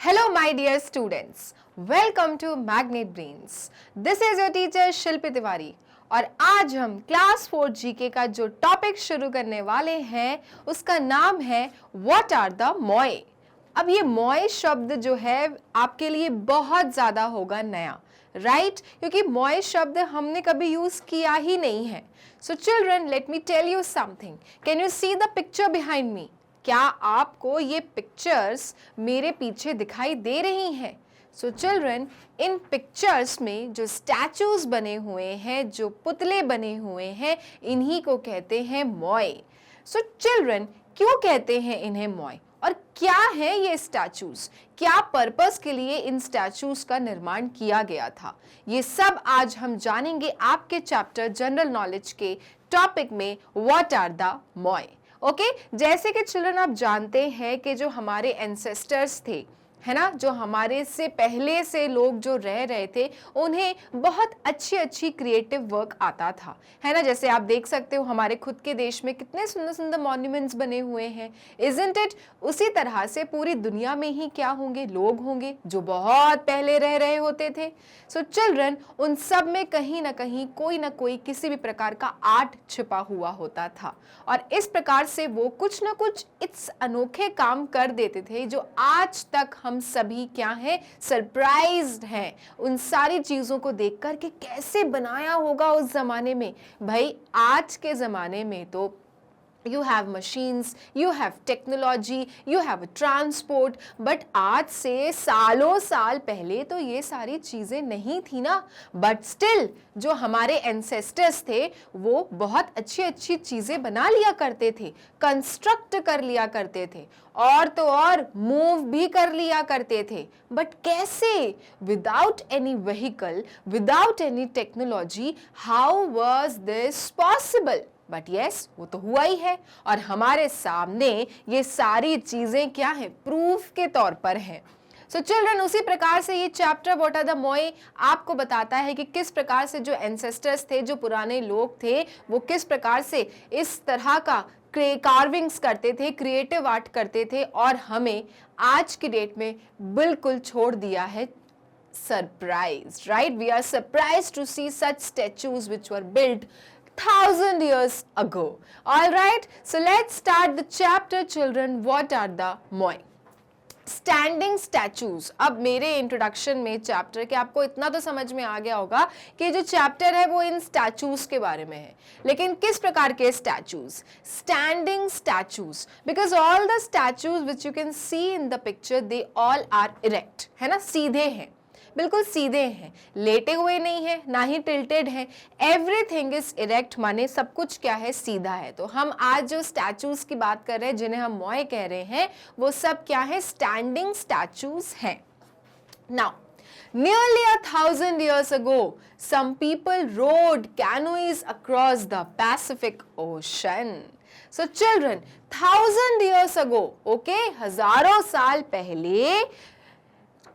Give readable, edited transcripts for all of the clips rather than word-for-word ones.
Hello my dear students, welcome to Magnet Brains. This is your teacher शिल्पी तिवारी और आज हम class 4 GK का जो टॉपिक शुरू करने वाले हैं उसका नाम है व्हाट आर द मोए। अब ये मोए शब्द जो है आपके लिए बहुत ज़्यादा होगा नया, राइट? क्योंकि मोए शब्द हमने कभी यूज़ किया ही नहीं है। So children, let me tell you something. Can you see the picture behind me? क्या आपको ये पिक्चर्स मेरे पीछे दिखाई दे रही हैं? सो चिल्ड्रन, इन पिक्चर्स में जो स्टैचूज बने हुए हैं, जो पुतले बने हुए हैं, इन्हीं को कहते हैं मोए। सो चिल्ड्रन, क्यों कहते हैं इन्हें मोए और क्या है ये स्टैचूज? क्या पर्पस के लिए इन स्टैचूज का निर्माण किया गया था? ये सब आज हम जानेंगे आपके चैप्टर जनरल नॉलेज के टॉपिक में व्हाट आर द मोए। ओके, जैसे कि चिल्ड्रन आप जानते हैं कि जो हमारे एंसेस्टर्स थे, है ना, जो हमारे से पहले से लोग जो रह रहे थे, उन्हें बहुत अच्छी क्रिएटिव वर्क आता था, है ना। जैसे आप देख सकते हो हमारे खुद के देश में कितने सुंदर सुंदर मॉन्यूमेंट्स बने हुए हैं, इजंट इट? उसी तरह से पूरी दुनिया में ही क्या होंगे, लोग होंगे जो बहुत पहले रह रहे होते थे। सो चिल्ड्रन, उन सब में कहीं ना कहीं कोई ना कोई किसी भी प्रकार का आर्ट छिपा हुआ होता था और इस प्रकार से वो कुछ ना कुछ इस अनोखे काम कर देते थे जो आज तक हम सभी क्या हैं, सरप्राइज्ड हैं उन सारी चीजों को देखकर कि कैसे बनाया होगा उस जमाने में। भाई आज के जमाने में तो you have machines, you have technology, you have transport, but आज से सालों साल पहले तो ये सारी चीज़ें नहीं थी ना। but still जो हमारे ancestors थे वो बहुत अच्छी चीज़ें बना लिया करते थे, कंस्ट्रक्ट कर लिया करते थे और तो और मूव भी कर लिया करते थे। बट कैसे? Without any vehicle, without any technology, how was this possible? But yes, वो तो हुआ ही है और हमारे सामने ये सारी चीजें क्या है, प्रूफ के तौर पर हैं। सो चिल्ड्रन, उसी प्रकार से ये चैप्टर व्हाट आर द मोए आपको बताता है कि किस प्रकार से जो एंसेस्टर्स थे, जो पुराने लोग थे, वो किस प्रकार से इस तरह का कार्विंग्स करते थे, क्रिएटिव आर्ट करते थे और हमें आज की डेट में बिल्कुल छोड़ दिया है surprise, right? We are surprise to see such statues which were built 1000 years ago. All right, so let's start the chapter, children. What are the moai? Standing statues. अब मेरे इंट्रोडक्शन में चैप्टर के आपको इतना तो समझ में आ गया होगा कि जो चैप्टर है वो इन स्टैचूज के बारे में है, लेकिन किस प्रकार के statues? Standing statues, because all the statues which you can see in the picture they all are erect, है ना, सीधे हैं, बिल्कुल सीधे हैं, लेटे हुए नहीं है, ना ही टिल्टेड है। एवरीथिंग इज इरेक्ट, माने सब कुछ क्या है, सीधा है। तो हम आज जो स्टैचूज की बात कर रहे हैं, जिन्हें हम मोए कह रहे हैं, वो सब क्या है, स्टैंडिंग स्टैचूज हैं। Now nearly 1000 years ago, some people rowed canoes across the Pacific Ocean. So children, 1000 years ago, okay, हजारों साल पहले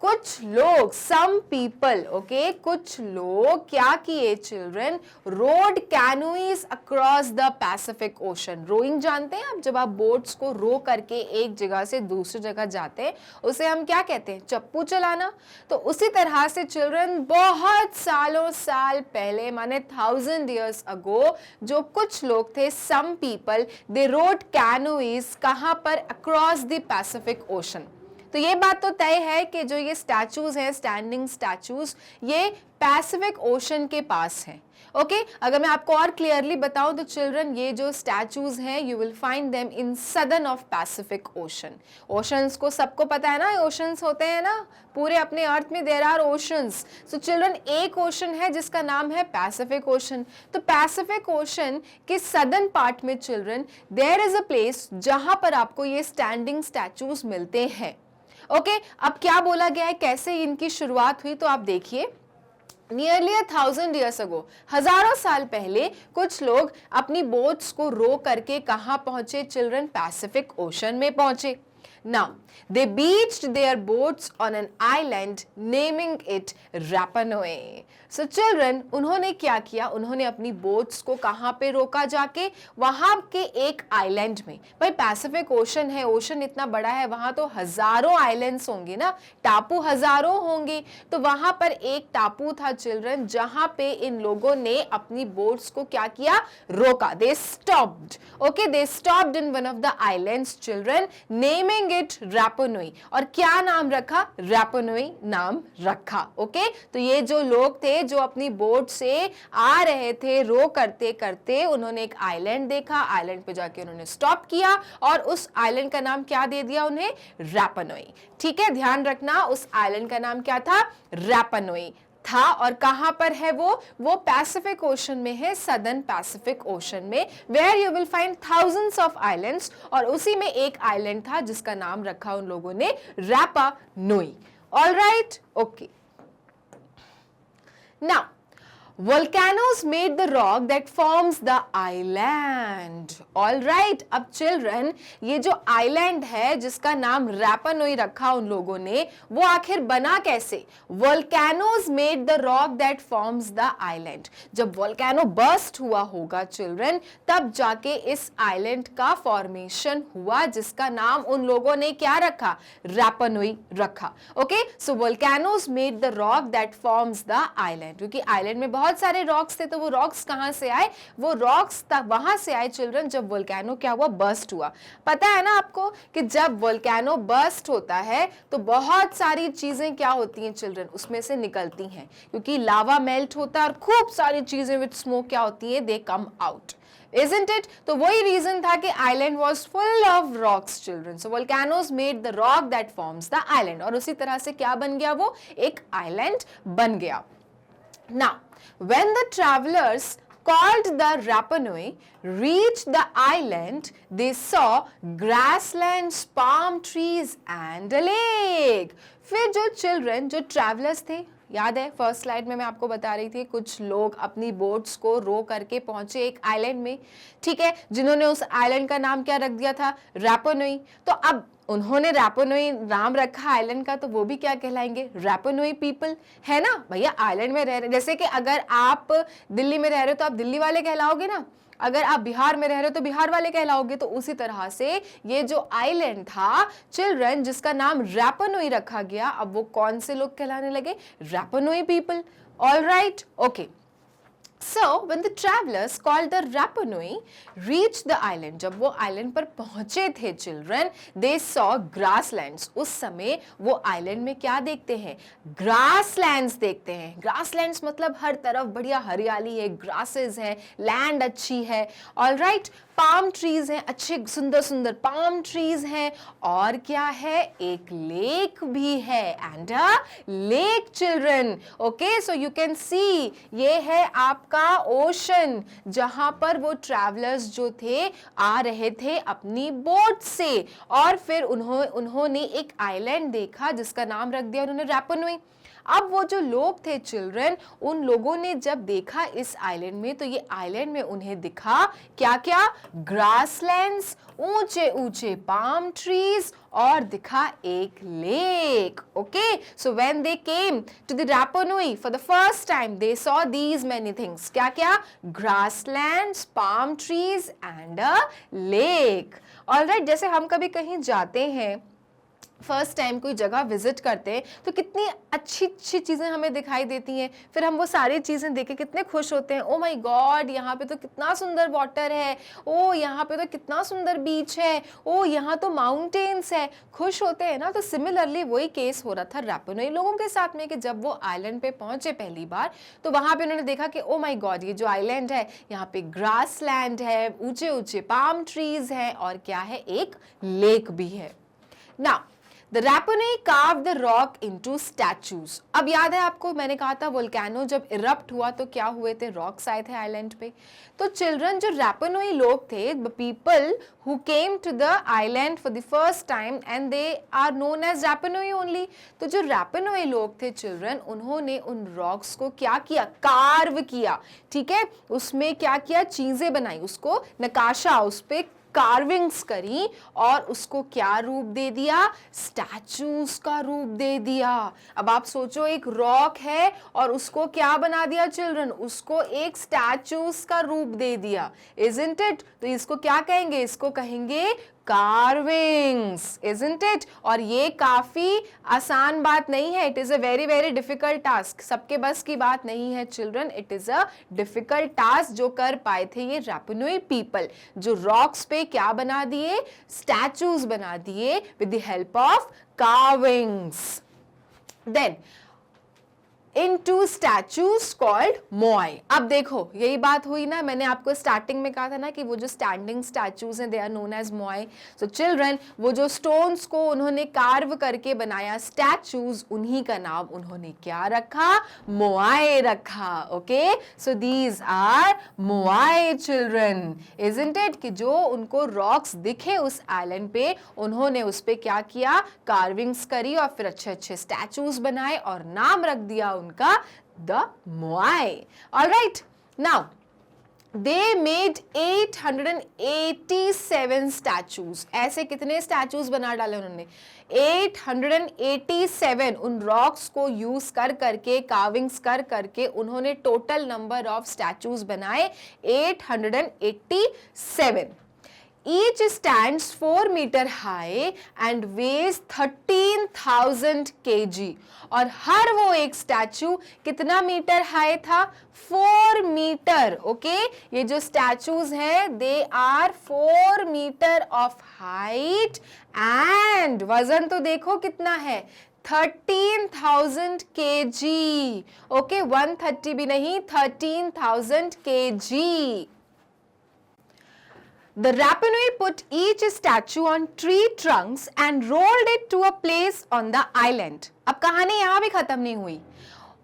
कुछ लोग, सम पीपल, ओके, कुछ लोग क्या किए children, rowed canoes across the Pacific Ocean. Rowing जानते हैं आप? जब आप बोट्स को रो करके एक जगह से दूसरी जगह जाते हैं, उसे हम क्या कहते हैं, चप्पू चलाना। तो उसी तरह से चिल्ड्रन बहुत सालों साल पहले, माने 1000 years ago, जो कुछ लोग थे, सम पीपल, दे रोड कैनोइज, कहाँ पर, अक्रॉस द पैसिफिक ओशन। तो ये बात तो तय है कि जो ये स्टैचूज हैं, स्टैंडिंग स्टैचूज, ये पैसिफिक ओशन के पास हैं। ओके, अगर मैं आपको और क्लियरली बताऊं तो चिल्ड्रन, ये जो स्टैचूज हैं, you will find them in southern of Pacific ocean. Oceans को सबको पता है ना, ओशंस होते हैं ना पूरे अपने अर्थ में, there are oceans. So children, एक ओशन है जिसका नाम है पैसिफिक ओशन। तो पैसिफिक ओशन के सदर्न पार्ट में children there is a place जहां पर आपको ये स्टैंडिंग स्टैचूज मिलते हैं। ओके, अब क्या बोला गया है, कैसे इनकी शुरुआत हुई, तो आप देखिए, नियरली 1000 years ago, हजारों साल पहले कुछ लोग अपनी बोट्स को रो करके कहाँ पहुंचे चिल्ड्रन, पैसिफिक ओशन में पहुंचे। Now, they beached their boats on an island, naming it Rapa Nui. So children, उन्होंने क्या किया, उन्होंने अपनी बोट्स को कहाँ पे रोका जाके, वहां के एक आइलैंड में। भाई पैसिफिक ओशन है, ओशन इतना बड़ा है, वहां तो हजारों आइलैंड्स होंगे ना, टापू हजारों होंगे, तो वहां पर एक टापू था चिल्ड्रन, जहां पे इन लोगों ने अपनी बोट्स को क्या किया, रोका। They stopped, okay, they stopped in one of the islands children, naming it Rapa Nui. और क्या नाम रखा, रैपा नुई नाम रखा। ओके, तो ये जो लोग थे जो अपनी बोट से आ रहे थे, रो करते करते उन्होंने एक आइलैंड देखा, आइलैंड पे जाके उन्होंने स्टॉप किया और उस आइलैंड का नाम क्या दे दिया उन्हें, रैपा नुई। ठीक है, ध्यान रखना, उस आइलैंड का नाम क्या था, रैपा नुई था। और कहां पर है वो पैसिफिक ओशन में है, सदर्न पैसिफिक ओशन में, where you will find thousands of islands. और उसी में एक आइलैंड था जिसका नाम रखा उन लोगों ने Rapa Nui. Alright, okay. Now, volcanoes made the rock that forms the island. All right, अब children, ये जो island है जिसका नाम रैपा नुई रखा उन लोगों ने, वो आखिर बना कैसे? Volcanoes made the rock that forms the island. जब volcano burst हुआ होगा children, तब जाके इस island का formation हुआ जिसका नाम उन लोगों ने क्या रखा, रैपा नुई रखा। Okay, so volcanoes made the rock that forms the island. क्योंकि island में बहुत सारे रॉक्स थे, तो वो रॉक्स कहां से आए, वो रॉक्स वहां से आए चिल्ड्रन जब वोल्केनो क्या हुआ, बर्स्ट हुआ। पता है ना आपको कि जब वोल्केनो बर्स्ट होता है तो बहुत सारी चीजें क्या होती हैं चिल्ड्रन, उसमें से निकलती हैं, क्योंकि लावा मेल्ट होता है और खूब सारी चीजें विद स्मोक क्या होती है, दे कम आउट, isn't it? तो वही रीजन था कि island was full of rocks children, so volcanoes made the rock that forms the island। और उसी तरह से क्या बन गया, वो एक आइलैंड बन गया। Now, when the travelers called the Rapa Nui reached the island, they saw grasslands, palm trees and a lake. फिर जो children, जो travelers थे, याद है फर्स्ट स्लाइड में मैं आपको बता रही थी, कुछ लोग अपनी बोट्स को रो करके पहुंचे एक आइलैंड में, ठीक है, जिन्होंने उस आइलैंड का नाम क्या रख दिया था, रैपा नुई। तो अब उन्होंने रैपा नुई नाम रखा आइलैंड का, तो वो भी क्या कहलाएंगे, रैपा नुई पीपल, है ना भैया। आइलैंड में रह रहे, जैसे कि अगर आप दिल्ली में रह रहे हो तो आप दिल्ली वाले कहलाओगे ना, अगर आप बिहार में रह रहे हो तो बिहार वाले कहलाओगे। तो उसी तरह से ये जो आइलैंड था चिल्ड्रन जिसका नाम रैपा नुई रखा गया, अब वो कौन से लोग कहलाने लगे, Rapa Nui people. Alright, okay. So when the travelers called the Rapa Nui reached the island, जब वो आइलैंड पर पहुंचे थे चिल्ड्रन, they saw grasslands। उस समय वो आइलैंड में क्या देखते हैं, grasslands देखते हैं। grasslands मतलब हर तरफ बढ़िया हरियाली है, grasses है, लैंड अच्छी है। ऑलराइट, पाम ट्रीज हैं, अच्छे सुंदर सुंदर पाम ट्रीज हैं, और क्या है, एक लेक भी है, and a lake children. Okay, so you can सी ये है आपका ओशन, जहां पर वो ट्रैवलर्स जो थे आ रहे थे अपनी बोट से, और फिर उन्होंने एक आइलैंड देखा जिसका नाम रख दिया उन्होंने रैपा नुई। अब वो जो लोग थे चिल्ड्रन, उन लोगों ने जब देखा इस आइलैंड में, तो ये आइलैंड में उन्हें दिखा क्या क्या, ग्रासलैंड्स, ऊंचे ऊंचे पाम ट्रीज, और दिखा एक lake. Okay, so when they came to the Rapa Nui for the first time, they saw these many things, क्या क्या, grasslands, palm trees and a lake. Alright, जैसे हम कभी कहीं जाते हैं, फर्स्ट टाइम कोई जगह विजिट करते हैं, तो कितनी अच्छी अच्छी चीज़ें हमें दिखाई देती हैं, फिर हम वो सारी चीज़ें देख के कितने खुश होते हैं। ओ माय गॉड, यहाँ पे तो कितना सुंदर वाटर है, ओ यहाँ पे तो कितना सुंदर बीच है, ओ यहाँ तो माउंटेन्स है, खुश होते हैं ना। तो सिमिलरली वही केस हो रहा था रैपा नुई लोगों के साथ में, कि जब वो आइलैंड पे पहुंचे पहली बार, तो वहाँ पे उन्होंने देखा कि ओ माय गॉड, ये जो आइलैंड है यहाँ पे ग्रास लैंड है, ऊंचे ऊंचे पाम ट्रीज हैं, और क्या है, एक लेक भी है। Now The Rapa Nui carved the rock into statues। अब याद है आपको, मैंने कहा था वोल्केनो जब इरप्ट हुआ तो क्या हुए थे, रॉक्स आए थे आइलैंड पे। तो चिल्ड्रन जो रैपा नुई लोग थे, the people who came to the island for the first time and they are known as Rapa Nui only। तो जो रैपा नुई लोग थे चिल्ड्रन, उन्होंने उन रॉक्स को क्या किया, कार्व किया, ठीक है, उसमें क्या किया, चीजें बनाई, उसको नकाशा, उस पे कार्विंग्स करी और उसको क्या रूप दे दिया, स्टैचूज का रूप दे दिया। अब आप सोचो एक रॉक है और उसको क्या बना दिया चिल्ड्रन, उसको एक स्टैचूज का रूप दे दिया, इजंट इट। तो इसको क्या कहेंगे, इसको कहेंगे कार्विंग्स, इजंट इट। और ये काफी आसान बात नहीं है, it is a very very difficult task, सबके बस की बात नहीं है children, it is a difficult task जो कर पाए थे ये रैपनोई पीपल, जो रॉक्स पे क्या बना दिए, स्टैचूज बना दिए with the help of carvings. Then into statues called moai। अब देखो यही बात हुई ना, मैंने आपको स्टार्टिंग में कहा था ना कि वो जो स्टैंडिंग स्टैचूज हैं they are known as moai. So children वो जो स्टोन्स को उन्होंने कार्व करके बनाया स्टैचूज, उन्हीं का नाम उन्होंने क्या रखा, मोai रखा। Okay, so these are moai children, isn't it, कि जो उनको रॉक्स दिखे उस आइलैंड पे, उन्होंने उस पे क्या किया, कार्विंग्स करी और फिर अच्छे अच्छे स्टैचूज बनाए और नाम रख दिया उनका the Moai. Alright, now they made 887 statues. ऐसे कितने स्टैचूज बना डाले उन्होंने, 887। उन रॉक्स को यूज कर करके, कार्विंग्स कर करके उन्होंने टोटल नंबर ऑफ स्टैचूज बनाए 887। Each stands 4 meter high and weighs 13,000 kg। और हर वो एक स्टैचू कितना मीटर हाई था, 4 मीटर। ओके, ये जो स्टैचूज हैं they are 4 metre of height and वजन तो देखो कितना है, 13,000 kg। ओके, 130 भी नहीं, 13,000 kg। The Rapa Nui put each statue on tree trunks and rolled it to a place on the island। अब कहानी यहाँ भी खत्म नहीं हुई।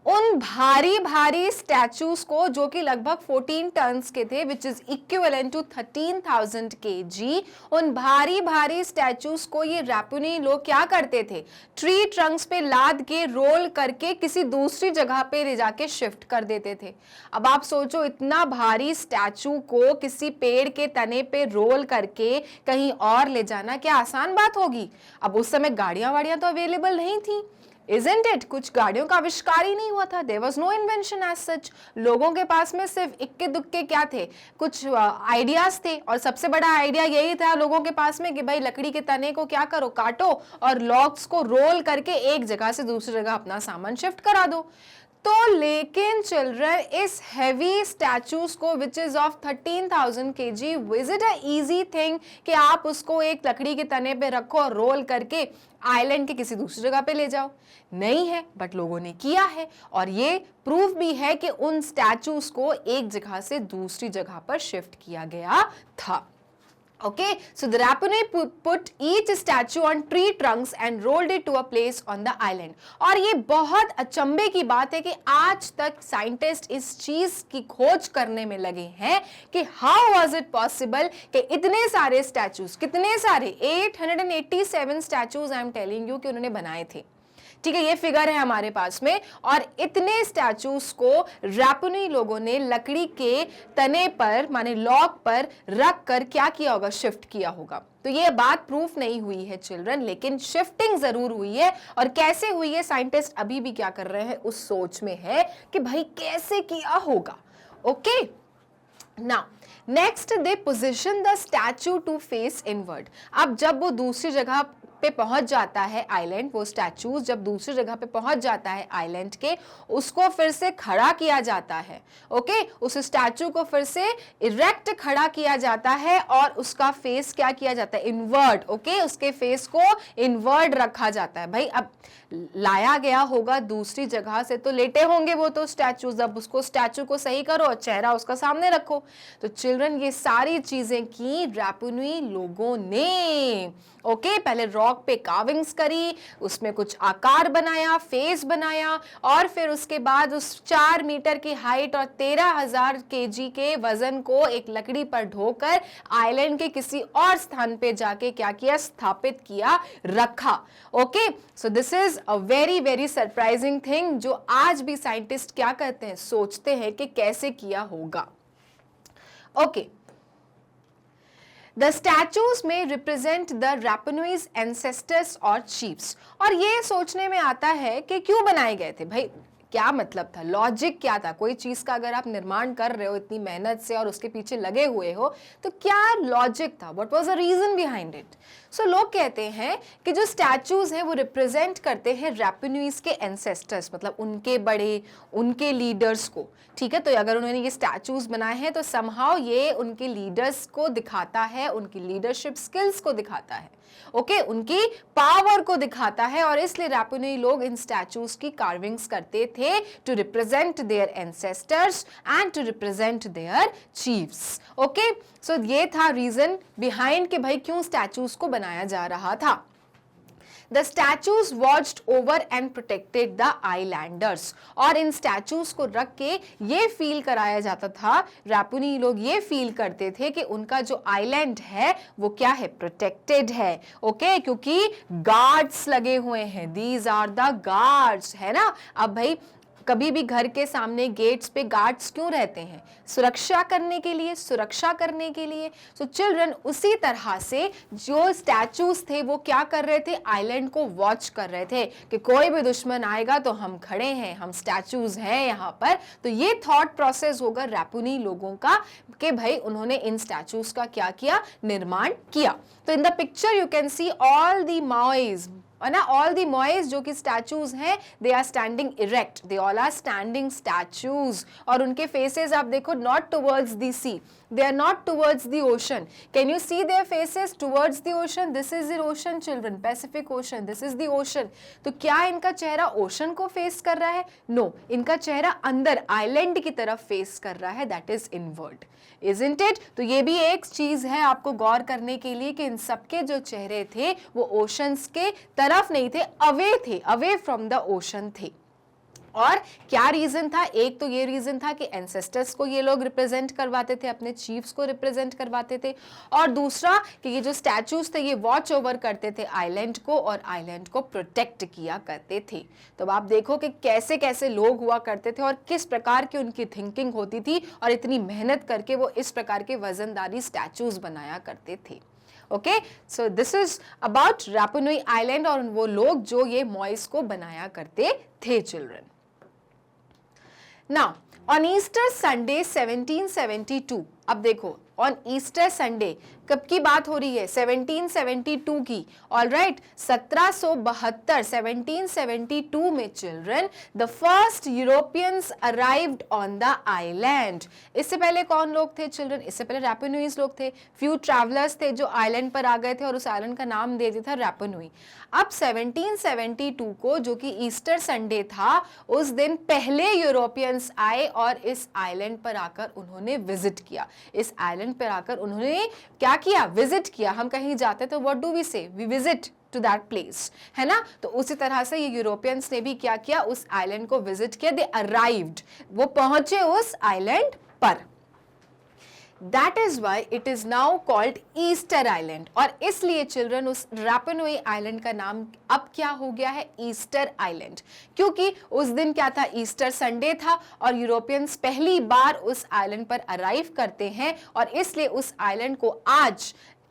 उन भारी भारी स्टैचूज को जो कि लगभग 14 टन्स के थे, which is equivalent to 13,000 kg, उन भारी भारी स्टैचूज को ये रैपुनी लोग क्या करते थे, ट्री ट्रंक्स पे लाद के रोल करके किसी दूसरी जगह पे ले जाके शिफ्ट कर देते थे। अब आप सोचो इतना भारी स्टैचू को किसी पेड़ के तने पे रोल करके कहीं और ले जाना क्या आसान बात होगी। अब उस समय गाड़ियां वाड़ियां तो अवेलेबल नहीं थी, Isn't it? कुछ गाड़ियों का आविष्कार ही नहीं हुआ था, there was no invention as such। लोगों के पास में सिर्फ इक्के दुक्के क्या थे, कुछ आइडियाज थे, और सबसे बड़ा आइडिया यही था लोगों के पास में कि भाई लकड़ी के तने को क्या करो, काटो और लॉग्स को रोल करके एक जगह से दूसरी जगह अपना सामान शिफ्ट करा दो। तो लेकिन चिल्ड्रन इस हैवी स्टैचूज को which is of 13,000 kg, was it a easy thing कि आप उसको एक लकड़ी के तने पे रखो और रोल करके आइलैंड के किसी दूसरी जगह पे ले जाओ, नहीं है, बट लोगों ने किया है। और ये प्रूफ भी है कि उन स्टैचूज को एक जगह से दूसरी जगह पर शिफ्ट किया गया था। Okay, so the Rapa Nui put each statue on tree trunks and rolled it to a place on the island। और ये बहुत अचंभे की बात है कि आज तक साइंटिस्ट इस चीज की खोज करने में लगे हैं कि हाउ वाज इट पॉसिबल कि इतने सारे स्टैचूज, कितने सारे 887 statues I am telling you कि उन्होंने बनाए थे। ठीक है, ये फिगर है हमारे पास में, और इतने स्टैचूज को रैपा नुई लोगों ने लकड़ी के तने पर माने लॉग पर रख कर क्या किया होगा, शिफ्ट किया होगा। तो ये बात प्रूफ नहीं हुई है चिल्ड्रन, लेकिन शिफ्टिंग जरूर हुई है। और कैसे हुई है, साइंटिस्ट अभी भी क्या कर रहे हैं, उस सोच में है कि भाई कैसे किया होगा। Okay, now next they position the statue to face inward. अब जब वो दूसरी जगह पे पहुंच जाता है आइलैंड, वो स्टैचूज जब दूसरी जगह पे पहुंच जाता है आइलैंड के, उसको फिर से खड़ा किया जाता है। ओके, उस स्टैचू को फिर से इरेक्ट खड़ा किया जाता है और उसका फेस क्या किया जाता है, इनवर्ड। ओके, उसके फेस को इनवर्ड रखा जाता है। भाई अब लाया गया होगा दूसरी जगह से तो लेटे होंगे वो तो स्टैचूज, अब उसको स्टैचू को सही करो और चेहरा उसका सामने रखो। तो चिल्ड्रन ये सारी चीजें की रैपा नुई लोगों ने। ओके, पहले रॉक पे कार्विंग्स करी, उसमें कुछ आकार बनाया, फेस बनाया, और फिर उसके बाद उस 4 मीटर की हाइट और 13,000 kg के वजन को एक लकड़ी पर ढोकर आइलैंड के किसी और स्थान पे जाके क्या किया, स्थापित किया, रखा। Okay, so this is a very very surprising thing जो आज भी साइंटिस्ट क्या करते हैं, सोचते हैं कि कैसे किया होगा। ओके, द स्टैचूज में रिप्रेजेंट द रैपनोइज एंसेस्टर्स और चीफ्स। और ये सोचने में आता है कि क्यों बनाए गए थे भाई, क्या मतलब था, लॉजिक क्या था, कोई चीज का अगर आप निर्माण कर रहे हो इतनी मेहनत से और उसके पीछे लगे हुए हो तो क्या लॉजिक था, what was the reason behind it. So लोग कहते हैं कि जो स्टैचूज हैं वो रिप्रेजेंट करते हैं रैपनोइज के एंसेस्टर्स, मतलब उनके बड़े, उनके लीडर्स को, ठीक है। तो अगर उन्होंने ये स्टैचूज बनाए हैं तो समहाउ ये उनके लीडर्स को दिखाता है, उनकी लीडरशिप स्किल्स को दिखाता है, ओके, उनकी पावर को दिखाता है। और इसलिए रैपनोई लोग इन स्टैचूज की कार्विंग्स करते थे to represent their ancestors and to represent their chiefs, okay. So ये था रीजन बिहाइंड कि भाई क्यों स्टैचूज को बनाया जा रहा था। The statues watched over and protected the islanders। और इन स्टैचूज को रख के ये फील कराया जाता था, रैपनोई लोग ये फील करते थे कि उनका जो आइलैंड है वो क्या है, प्रोटेक्टेड है, ओके, क्योंकि गार्ड्स लगे हुए हैं, दीज आर द गार्ड्स, है ना। अब भाई कभी भी घर के सामने गेट्स पे गार्ड्स क्यों रहते हैं, सुरक्षा करने के लिए, सुरक्षा करने के लिए। सो चिल्ड्रन उसी तरह से जो स्टैचूज थे वो क्या कर रहे थे, आइलैंड को वॉच कर रहे थे कि कोई भी दुश्मन आएगा तो हम खड़े हैं, हम स्टैचूज हैं यहाँ पर। तो ये थॉट प्रोसेस होगा रैपनोई लोगों का कि भाई उन्होंने इन स्टैचूज का क्या किया, निर्माण किया। तो in the picture you can see all the moais, और ना ऑल दी मोइज जो कि स्टैचूज हैं, they are standing erect, they all are standing statues. और उनके फेसेस आप देखो not towards the sea, they are not towards the ocean. Can you see their faces towards the ocean? This is the ocean children, Pacific Ocean, this is the ocean. तो क्या इनका चेहरा ocean को face कर रहा है? No, इनका चेहरा अंदर आइलैंड की तरफ फेस कर रहा है, that is inward, isn't it? तो ये भी एक चीज है आपको गौर करने के लिए कि इन सबके जो चेहरे थे वो ओशंस के तरफ नहीं थे, अवे थे, अवे फ्रॉम द ओशन थे। और क्या रीजन था, एक तो ये रीजन था कि एंसेस्टर्स को ये लोग रिप्रेजेंट करवाते थे, अपने चीफ्स को रिप्रेजेंट करवाते थे, और दूसरा कि ये जो स्टैचूज थे ये वॉच ओवर करते थे आइलैंड को और आइलैंड को प्रोटेक्ट किया करते थे। तो आप देखो कि कैसे कैसे लोग हुआ करते थे और किस प्रकार की उनकी थिंकिंग होती थी, और इतनी मेहनत करके वो इस प्रकार के वजनदारी स्टैचूज बनाया करते थे। Okay, so this is about Rapa Nui island और वो लोग जो ये मॉइस को बनाया करते थे children. Now, on Easter Sunday 1772, अब देखो ऑन ईस्टर संडे कब की बात हो रही है, 1772 की, ऑलराइट, 1772 में children the first Europeans arrived on the island. इससे पहले कौन लोग थे चिल्ड्रन, इससे पहले रैपनोइज लोग थे, फ्यू ट्रैवलर्स थे जो आइलैंड पर आ गए थे और उस आइलैंड का नाम दे दिया था रैपनोई। अब 1772 को जो कि ईस्टर संडे था, उस दिन पहले यूरोपियंस आए और इस आइलैंड पर आकर उन्होंने विजिट किया। इस आइलैंड पर आकर उन्होंने क्या किया, विजिट किया। हम कहीं जाते तो what do we say, we visit to that place, है ना। तो उसी तरह से ये यूरोपियंस ने भी क्या किया, उस आइलैंड को विजिट किया, दे अराइव्ड, वो पहुंचे उस आइलैंड पर। That is why it is now called Easter Island। और इसलिए चिल्ड्रन उस रैपनोई आइलैंड का नाम अब क्या हो गया है, ईस्टर आइलैंड, क्योंकि उस दिन क्या था, ईस्टर संडे था और यूरोपियंस पहली बार उस आइलैंड पर अराइव करते हैं और इसलिए उस आइलैंड को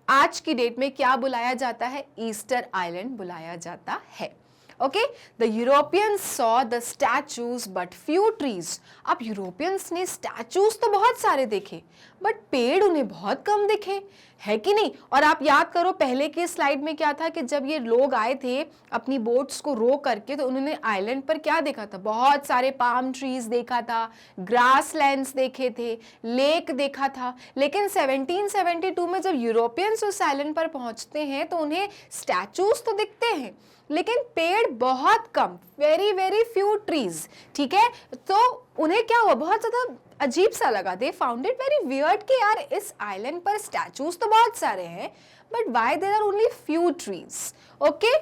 आज की डेट में क्या बुलाया जाता है, ईस्टर आइलैंड बुलाया जाता है। Okay, the Europeans saw the statues but few trees। अब यूरोपियंस ने स्टैचूज तो बहुत सारे देखे बट पेड़ उन्हें बहुत कम दिखे, है कि नहीं। और आप याद करो पहले की स्लाइड में क्या था कि जब ये लोग आए थे अपनी बोट्स को रो करके, तो उन्होंने आइलैंड पर क्या देखा था, बहुत सारे पाम ट्रीज देखा था, ग्रास लैंड्स देखे थे, लेक देखा था। लेकिन 1772 में जब यूरोपियंस उस आइलैंड पर पहुंचते हैं तो उन्हें स्टैचूज तो दिखते हैं लेकिन पेड़ बहुत कम, वेरी वेरी फ्यू ट्रीज, ठीक है। तो उन्हें क्या हुआ, बहुत ज्यादा अजीब सा लगा, they found it very weird कि यार इस आइलैंड पर स्टैचूज तो बहुत सारे हैं but why there are only few trees. Okay,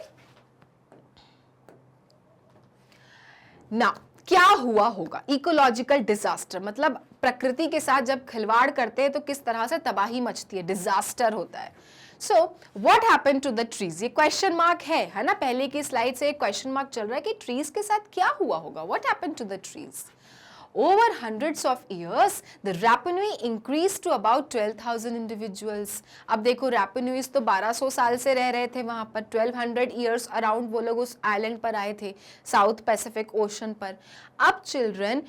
ना क्या हुआ होगा, इकोलॉजिकल डिजास्टर, मतलब प्रकृति के साथ जब खिलवाड़ करते हैं तो किस तरह से तबाही मचती है, डिजास्टर होता है। So, what happened to the trees? ये क्वेश्चन मार्क है ना, पहले की स्लाइड से क्वेश्चन मार्क चल रहा है कि ट्रीज के साथ क्या हुआ होगा, what happened to the trees? Over hundreds of years, the Rapa Nui increased to about 12,000 individuals. अब देखो रैपा नुई तो 1200 साल से रह रहे थे वहां पर, 1200 years अराउंड वो लोग उस आइलैंड पर आए थे, साउथ पैसिफिक ओशन पर। अब चिल्ड्रन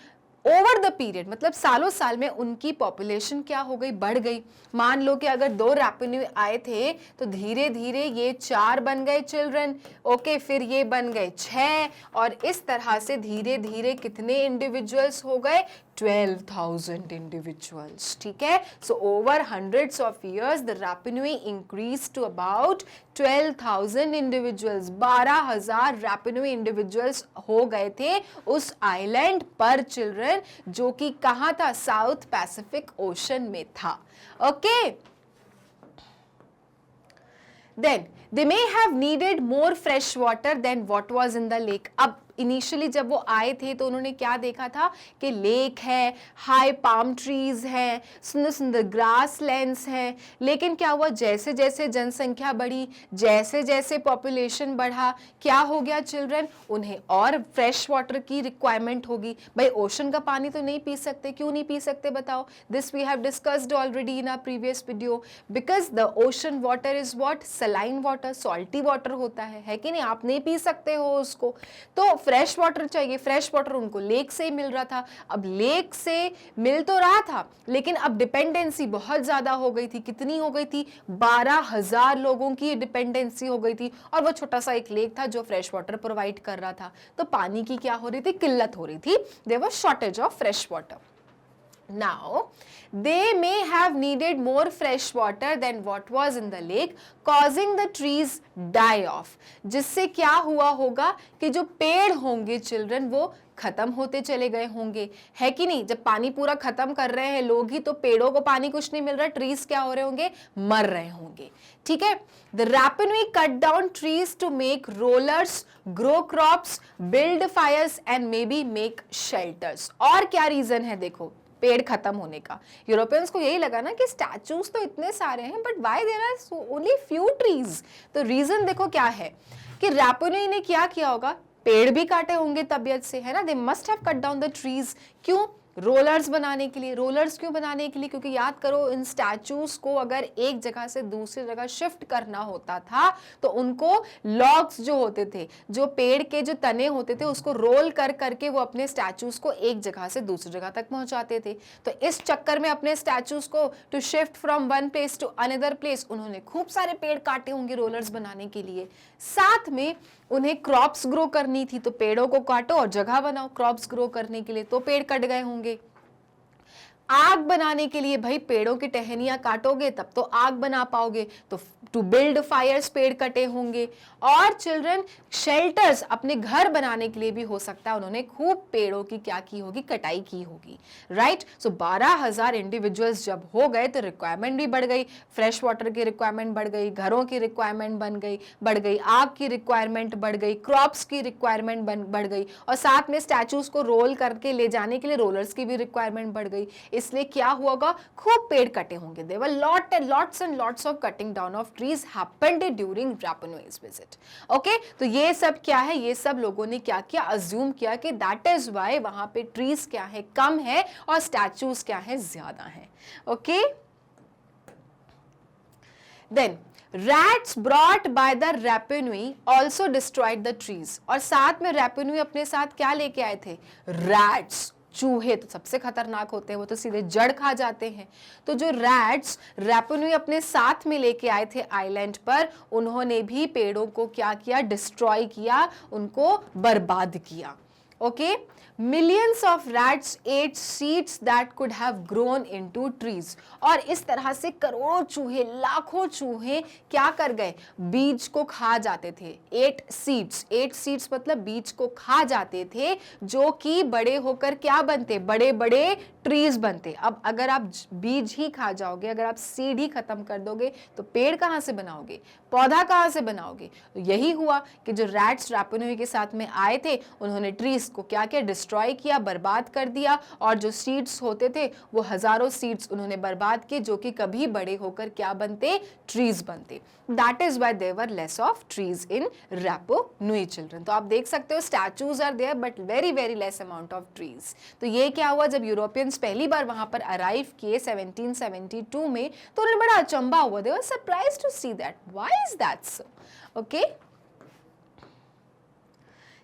ओवर द पीरियड, मतलब सालों साल में उनकी पॉपुलेशन क्या हो गई, बढ़ गई। मान लो कि अगर 2 रैपा नुई आए थे तो धीरे धीरे ये 4 बन गए चिल्ड्रन, ओके, फिर ये बन गए 6, और इस तरह से धीरे धीरे कितने इंडिविजुअल्स हो गए, 12,000 इंडिविजुअल्स। ठीक है, so over hundreds of years the Rapa Nui increase to about 12,000 individuals. 12,000 Rapa Nui individuals हो गए थे उस आइलैंड पर चिल्ड्रन, जो कि कहां था, साउथ पैसिफिक ओशन में था। Okay, then they may have needed more fresh water than what was in the lake. अब इनिशियली जब वो आए थे तो उन्होंने क्या देखा था कि लेक है, हाई पाम ट्रीज हैं, सुंदर सुंदर ग्रास लैंड्स हैं, लेकिन क्या हुआ, जैसे जैसे जनसंख्या बढ़ी, जैसे जैसे पॉपुलेशन बढ़ा, क्या हो गया चिल्ड्रन, उन्हें और फ्रेश वाटर की रिक्वायरमेंट होगी। भाई ओशन का पानी तो नहीं पी सकते, क्यों नहीं पी सकते बताओ, this we have discussed already in our previous video, because the ocean water is what, saline water, salty water होता है कि नहीं, आप नहीं पी सकते हो उसको, तो फ्रेश वाटर चाहिए। फ्रेश वाटर उनको लेक से ही मिल रहा था। अब लेक से मिल तो रहा था, लेकिन अब डिपेंडेंसी बहुत ज्यादा हो गई थी। कितनी हो गई थी, 12,000 लोगों की डिपेंडेंसी हो गई थी, और वो छोटा सा एक लेक था जो फ्रेश वाटर प्रोवाइड कर रहा था। तो पानी की क्या हो रही थी, किल्लत हो रही थी, there was shortage of fresh water. Now, they may have needed more fresh water than what was in the lake, causing the trees die off. जिससे क्या हुआ होगा कि जो पेड़ होंगे चिल्ड्रन वो खत्म होते चले गए होंगे, है कि नहीं। जब पानी पूरा खत्म कर रहे हैं लोग ही, तो पेड़ों को पानी कुछ नहीं मिल रहा, ट्रीज क्या हो रहे होंगे, मर रहे होंगे। ठीक है, the Rapa Nui cut down trees to make rollers, grow crops, build fires and maybe make shelters. और क्या रीजन है, देखो पेड़ खत्म होने का। यूरोपियंस को यही लगा ना कि स्टैचूज तो इतने सारे हैं, but why there are only few trees. तो रीजन देखो क्या है कि रैपा नुई ने क्या किया होगा, पेड़ भी काटे होंगे तबीयत से, है ना, they must have cut down the trees. क्यों, रोलर्स बनाने के लिए। रोलर्स क्यों बनाने के लिए, क्योंकि याद करो इन स्टैचूज को अगर एक जगह से दूसरी जगह शिफ्ट करना होता था तो उनको लॉग्स जो होते थे, जो पेड़ के जो तने होते थे, उसको रोल कर करके वो अपने स्टैचूज को एक जगह से दूसरी जगह तक पहुंचाते थे। तो इस चक्कर में अपने स्टैचूज को to shift from one place to another place उन्होंने खूब सारे पेड़ काटे होंगे रोलर्स बनाने के लिए। साथ में उन्हें क्रॉप्स ग्रो करनी थी, तो पेड़ों को काटो और जगह बनाओ क्रॉप्स ग्रो करने के लिए, तो पेड़ कट गए होंगे। आग बनाने के लिए भाई पेड़ों की टहनियां काटोगे तब तो आग बना पाओगे, तो टू बिल्ड फायर्स पेड़ कटे होंगे। और चिल्ड्रन शेल्टर्स, अपने घर बनाने के लिए भी हो सकता है उन्होंने खूब पेड़ों की क्या की होगी, कटाई की होगी, राइट। सो 12,000 इंडिविजुअल्स जब हो गए तो रिक्वायरमेंट भी बढ़ गई, फ्रेश वाटर की रिक्वायरमेंट बढ़ गई, घरों की रिक्वायरमेंट बढ़ गई, आग की रिक्वायरमेंट बढ़ गई, क्रॉप्स की रिक्वायरमेंट बढ़ गई, और साथ में स्टैचूज को रोल करके ले जाने के लिए रोलर्स की भी रिक्वायरमेंट बढ़ गई। इसलिए क्या हुआ, खूब पेड़ कटे होंगे। There were lots and lots of cutting down of trees happened during Rapa Nui's visit. Okay, तो ये सब क्या है, ये सब लोगों ने क्या किया, अज्यूम किया कि दैट इज व्हाई वहां पे ट्रीज क्या है, कम है, और स्टैचूज क्या है, ज्यादा है। Okay, then rats brought by the Rapa Nui also destroyed the trees। और साथ में रैपा नुई अपने साथ क्या लेके आए थे, रैट्स, चूहे तो सबसे खतरनाक होते हैं, वो तो सीधे जड़ खा जाते हैं। तो जो रैट्स रैपा नुई अपने साथ में लेके आए थे आइलैंड पर, उन्होंने भी पेड़ों को क्या किया, डिस्ट्रॉय किया, उनको बर्बाद किया। Okay, millions of rats ate seeds that could have grown into trees। और इस तरह से करोड़ों चूहे, लाखों चूहे क्या कर गए, बीज को खा जाते थे। एट सीड्स मतलब बीज को खा जाते थे, जो कि बड़े होकर क्या बनते, बड़े बड़े ट्रीज बनते। अब अगर आप बीज ही खा जाओगे, अगर आप सीड ही खत्म कर दोगे तो पेड़ कहाँ से बनाओगे, पौधा कहाँ से बनाओगे? तो यही हुआ कि जो रैट्स रैपो नुई के साथ में आए थे उन्होंने ट्रीज को क्या किया, डिस्ट्रॉय किया, बर्बाद कर दिया, और जो सीड्स होते थे वो हजारों सीड्स उन्होंने बर्बाद किए जो कि कभी बड़े होकर क्या बनते, ट्रीज बनते। That is why there were less of trees in Rapa Nui children. तो आप देख सकते हो statues are there but very very less amount of trees. तो ये क्या हुआ, जब यूरोपियंस पहली बार वहां पर अराइव किए 1772 में, तो उन्हें बड़ा अचंभा हुआ, they were surprised to see that, why is that so? Okay,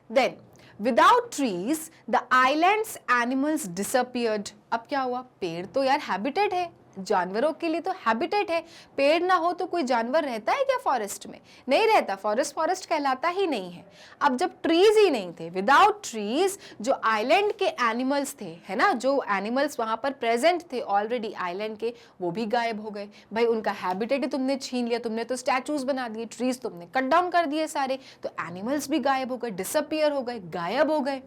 then without trees the island's animals disappeared। अब क्या हुआ, पेड़ तो यार हैबिटेट है, जानवरों के लिए तो हैबिटेट है, पेड़ ना हो तो कोई जानवर रहता है क्या फॉरेस्ट में? नहीं रहता, फॉरेस्ट फॉरेस्ट कहलाता ही नहीं है। अब जब ट्रीज ही नहीं थे, विदाउट ट्रीज जो आइलैंड के एनिमल्स थे, है ना, जो एनिमल्स वहां पर प्रेजेंट थे ऑलरेडी आइलैंड के, वो भी गायब हो गए। भाई उनका हैबिटेट ही तुमने छीन लिया, तुमने तो स्टैचूज बना दिए, ट्रीज तुमने कट डाउन कर दिए सारे, तो एनिमल्स भी गायब हो गए, डिसअपियर हो गए, गायब हो गए।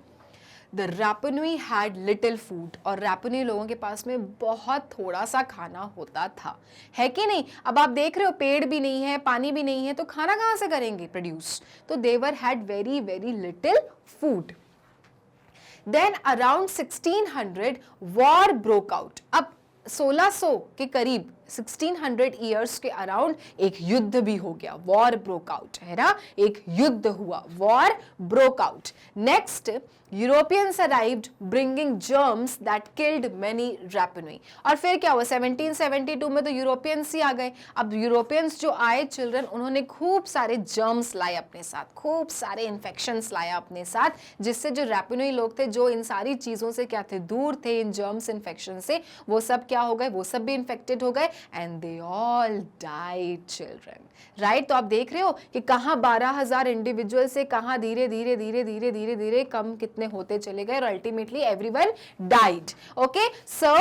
The Rapa Nui had little food, और रैपो नुई लोगों के पास में बहुत थोड़ा सा खाना होता था, है कि नहीं? अब आप देख रहे हो पेड़ भी नहीं है, पानी भी नहीं है, तो खाना कहाँ से करेंगे प्रोड्यूस? तो there had very very little food. Then around 1600 war broke out. अब 1600 के करीब 1600 ईयर्स के अराउंड एक युद्ध भी हो गया, वॉर ब्रोक आउट, है ना, एक युद्ध हुआ, war broke out. Next Europeans arrived bringing germs that killed many Rapa Nui. और फिर क्या हुआ, 1772 में तो यूरोपियंस ही आ गए। अब यूरोपियंस जो आए चिल्ड्रन, उन्होंने खूब सारे जर्म्स लाए अपने साथ, खूब सारे इन्फेक्शंस लाया अपने साथ, जिससे जो रैपो नुई लोग थे जो इन सारी चीजों से क्या थे, दूर थे, इन जर्म्स इन्फेक्शन से, वो सब क्या हो गए, वो सब भी इन्फेक्टेड हो गए, and they all died children, right? तो आप देख रहे हो कि कहां 12,000 इंडिविजुअल से कहां धीरे धीरे धीरे धीरे धीरे धीरे कम कितने होते चले गए, और अल्टीमेटली एवरीवन डाइड। ओके, सो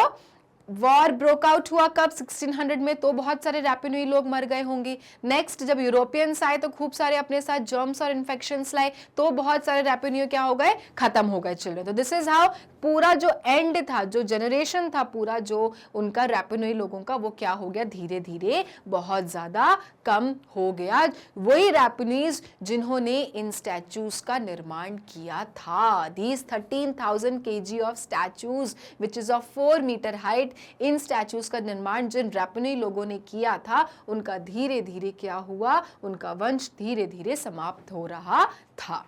वॉर ब्रोक आउट हुआ कब, 1600 में, तो बहुत सारे रैपो नुई लोग मर गए होंगे। नेक्स्ट जब यूरोपियंस आए तो खूब सारे अपने साथ जर्म्स और इन्फेक्शंस लाए, तो बहुत सारे रैपो नुई क्या हो गए, खत्म हो गए चिल्ड्रन। तो दिस इज हाउ पूरा जो एंड था, जो जनरेशन था पूरा जो उनका रैपो नुई लोगों का, वो क्या हो गया, धीरे धीरे बहुत ज्यादा कम हो गया। वही रैपो नुईज जिन्होंने इन स्टैचूज का निर्माण किया था, these 13,000 kg of statues which is of 4 metre height, इन स्टैचूज का निर्माण जिन रैपो नुई लोगों ने किया था, उनका धीरे धीरे क्या हुआ, उनका वंश धीरे धीरे समाप्त हो रहा था।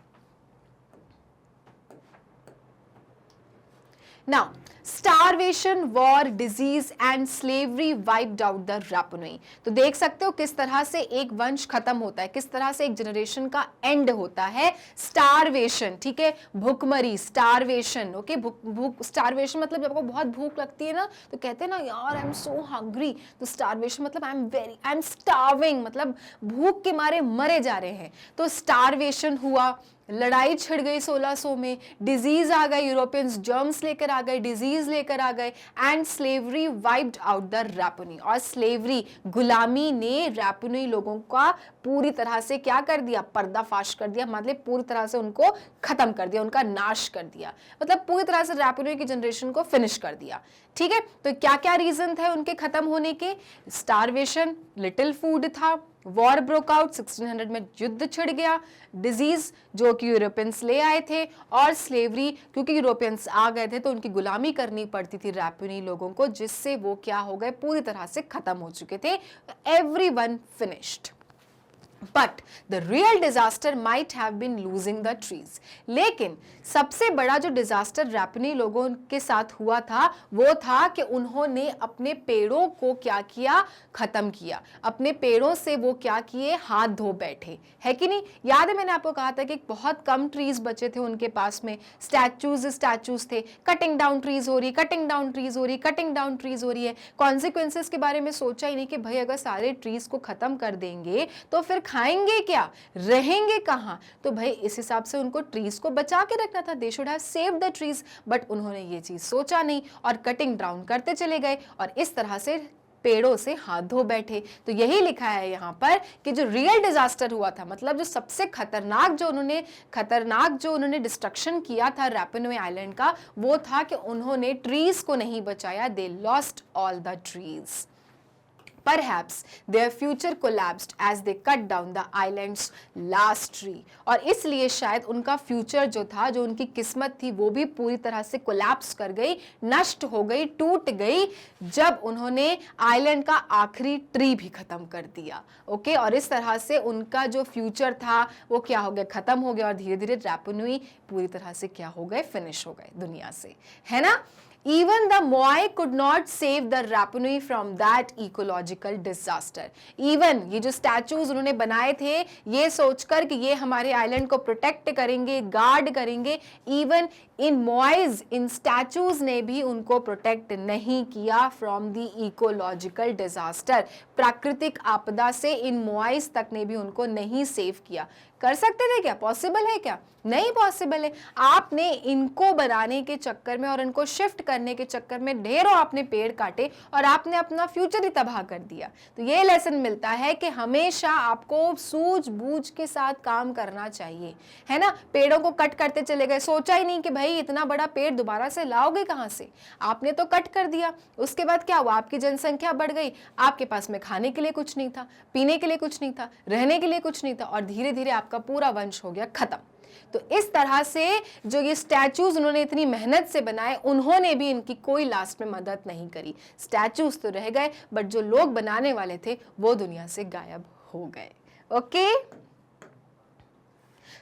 Now, starvation, war, disease and slavery wiped out the Rapa Nui। तो देख सकते हो किस तरह से एक वंश खत्म होता है, किस तरह से एक जनरेशन का एंड होता है। स्टारवेशन, ठीक है, भूखमरी, स्टारवेशन, ओके, भूख, स्टारवेशन मतलब जब आपको बहुत भूख लगती है ना, तो कहते हैं ना यार आई एम सो हंग्री, तो स्टारवेशन मतलब आई एम स्टार्विंग, मतलब भूख के मारे मरे जा रहे हैं। तो स्टारवेशन हुआ, लड़ाई छिड़ गई 1600 में, डिजीज आ गए, यूरोपियंस जर्म्स लेकर आ गए, डिजीज लेकर आ गए, and slavery wiped out the Rapa Nui. और स्लेवरी, गुलामी ने रैपो नुई लोगों का पूरी तरह से क्या कर दिया, पर्दाफाश कर दिया, मतलब पूरी तरह से उनको खत्म कर दिया, उनका नाश कर दिया, मतलब पूरी तरह से रैपो नुई की जनरेशन को फिनिश कर दिया। ठीक है, तो क्या क्या रीजन थे उनके खत्म होने के? स्टारवेशन, लिटिल फूड था, वॉर ब्रोक आउट, 1600 में युद्ध छिड़ गया, डिजीज जो कि यूरोपियंस ले आए थे, और स्लेवरी, क्योंकि यूरोपियंस आ गए थे तो उनकी गुलामी करनी पड़ती थी रैपो नुई लोगों को, जिससे वो क्या हो गए, पूरी तरह से खत्म हो चुके थे, everyone finished. But the real disaster might have been losing the trees. लेकिन सबसे बड़ा जो डिजास्टर रैपो नुई लोगों के साथ हुआ था, वो था कि उन्होंने अपने पेड़ों को क्या किया, खत्म किया, अपने पेड़ों से वो क्या किए, हाथ धो बैठे, है कि नहीं? याद है मैंने आपको कहा था कि बहुत कम ट्रीज बचे थे उनके पास में, स्टैचूज थे, कटिंग डाउन ट्रीज हो रही, कटिंग डाउन ट्रीज हो रही, कटिंग डाउन ट्रीज हो रही है, कॉन्सिक्वेंसेस के बारे में सोचा ही नहीं कि भाई अगर सारे ट्रीज को खत्म कर देंगे तो फिर खाएंगे क्या, रहेंगे कहां? तो भाई इस हिसाब से उनको ट्रीज को बचा के रखना था, they should have saved the trees, but उन्होंने ये चीज सोचा नहीं और कटिंग डाउन करते चले गए और इस तरह से पेड़ों से हाथ धो बैठे। तो यही लिखा है यहाँ पर कि जो रियल डिजास्टर हुआ था, मतलब जो सबसे खतरनाक जो उन्होंने डिस्ट्रक्शन किया था रैपो नुई आइलैंड का, वो था कि उन्होंने ट्रीज को नहीं बचाया, they lost all the trees. Perhaps their future collapsed as they cut down the island's last tree. और इसलिए शायद उनका फ्यूचर जो था, जो उनकी किस्मत थी, वो भी पूरी तरह से कोलैप्स कर गई, नष्ट हो गई, टूट गई, जब उन्होंने आइलैंड का आखिरी ट्री भी खत्म कर दिया। ओके, और इस तरह से उनका जो फ्यूचर था वो क्या हो गया, खत्म हो गया, और धीरे धीरे रैपो नुई पूरी तरह से क्या हो गए, फिनिश हो गए दुनिया से, है ना। Even the Moai could not save the Rapa Nui from that ecological disaster. Even ये जो स्टैचूज उन्होंने बनाए थे ये सोचकर कि ये हमारे आइलैंड को प्रोटेक्ट करेंगे, गार्ड करेंगे, even in Moiz, in statues ने भी उनको प्रोटेक्ट नहीं किया फ्रॉम द इकोलॉजिकल डिजास्टर। प्राकृतिक आपदा से इन मोइज तक ने भी उनको नहीं सेव किया। कर सकते थे क्या, पॉसिबल है क्या, नहीं पॉसिबल है। आपने इनको बनाने के चक्कर में और इनको शिफ्ट करने के चक्कर में ढेरों आपने पेड़ काटे और आपने अपना फ्यूचर ही तबाह कर दिया। तो ये लेसन मिलता है कि हमेशा आपको सूझबूझ के साथ काम करना चाहिए, है ना। पेड़ों को कट करते चले गए, सोचा ही नहीं कि भाई इतना बड़ा पेड़ दोबारा से लाओगे कहाँ से, आपने तो कट कर दिया। उसके बाद क्या हुआ, आपकी जनसंख्या बढ़ गई, आपके पास में खाने के लिए कुछ नहीं था, पीने के लिए कुछ नहीं था, रहने के लिए कुछ नहीं था, और धीरे धीरे आपका पूरा वंश हो गया खत्म। तो इस तरह से जो ये स्टैचूज उन्होंने इतनी मेहनत से बनाए, उन्होंने भी इनकी कोई लास्ट में मदद नहीं करी। स्टैचूज तो रह गए, बट जो लोग बनाने वाले थे वो दुनिया से गायब हो गए। Okay,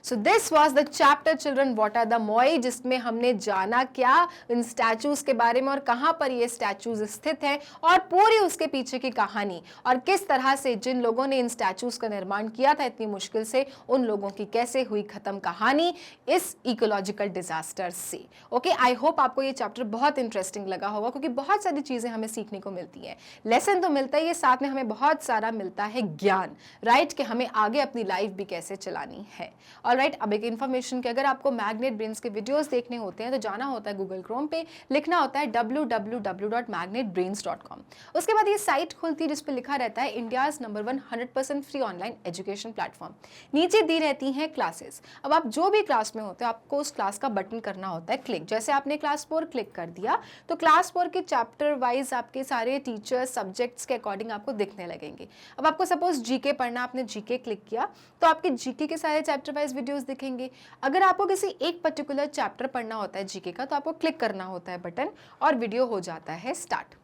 so this was the chapter children what are the मोई, जिसमें हमने जाना क्या इन स्टैचूज के बारे में और कहाँ पर ये स्टैचूज स्थित हैं और पूरी उसके पीछे की कहानी, और किस तरह से जिन लोगों ने इन स्टैचूज का निर्माण किया था इतनी मुश्किल से, उन लोगों की कैसे हुई खत्म कहानी इस इकोलॉजिकल डिजास्टर से। ओके, आई होप आपको ये चैप्टर बहुत इंटरेस्टिंग लगा होगा, क्योंकि बहुत सारी चीजें हमें सीखने को मिलती हैं। लेसन तो मिलता ही है, साथ में हमें बहुत सारा मिलता है ज्ञान, राइट, कि हमें आगे अपनी लाइफ भी कैसे चलानी है। ऑलराइट, अब एक इन्फॉर्मेशन कि अगर आपको मैग्नेट ब्रेन्स के वीडियोस देखने होते हैं तो जाना होता है गूगल क्रोम पे, लिखना होता है www.magnetbrains.com। उसके बाद ये साइट खुलती है जिस पे लिखा रहता है India's number 1 100% free online education platform. नीचे दी रहती हैं क्लासेस। अब आप जो भी क्लास में होते हो आपको उस क्लास का बटन करना होता है क्लिक। जैसे आपने क्लास 4 क्लिक कर दिया तो क्लास 4 के चैप्टर वाइज आपके सारे टीचर्स सब्जेक्ट्स के अकॉर्डिंग आपको दिखने लगेंगे। अब आपको सपोज जीके पढ़ना, आपने जीके क्लिक किया तो आपके जीके के सारे चैप्टर वाइज वीडियोस दिखेंगे। अगर आपको किसी एक पर्टिकुलर चैप्टर पढ़ना होता है जीके का तो आपको क्लिक करना होता है बटन और वीडियो हो जाता है स्टार्ट।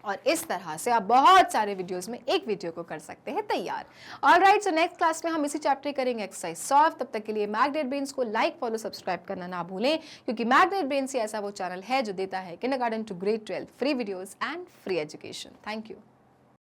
और इस तरह से आप बहुत सारे वीडियोस में एक वीडियो को कर सकते हैं तैयार। ऑलराइट, सो नेक्स्ट क्लास में हम इसी चैप्टर करेंगे एक्सरसाइज सॉल्व। तब तक के लिए मैग्नेट ब्रेन्स को लाइक, फॉलो, सब्सक्राइब करना ना भूलें, क्योंकि मैग्नेट ब्रेन्स ही ऐसा वो चैनल है जो देता है kindergarten to grade 12 free videos and free education. Thank you.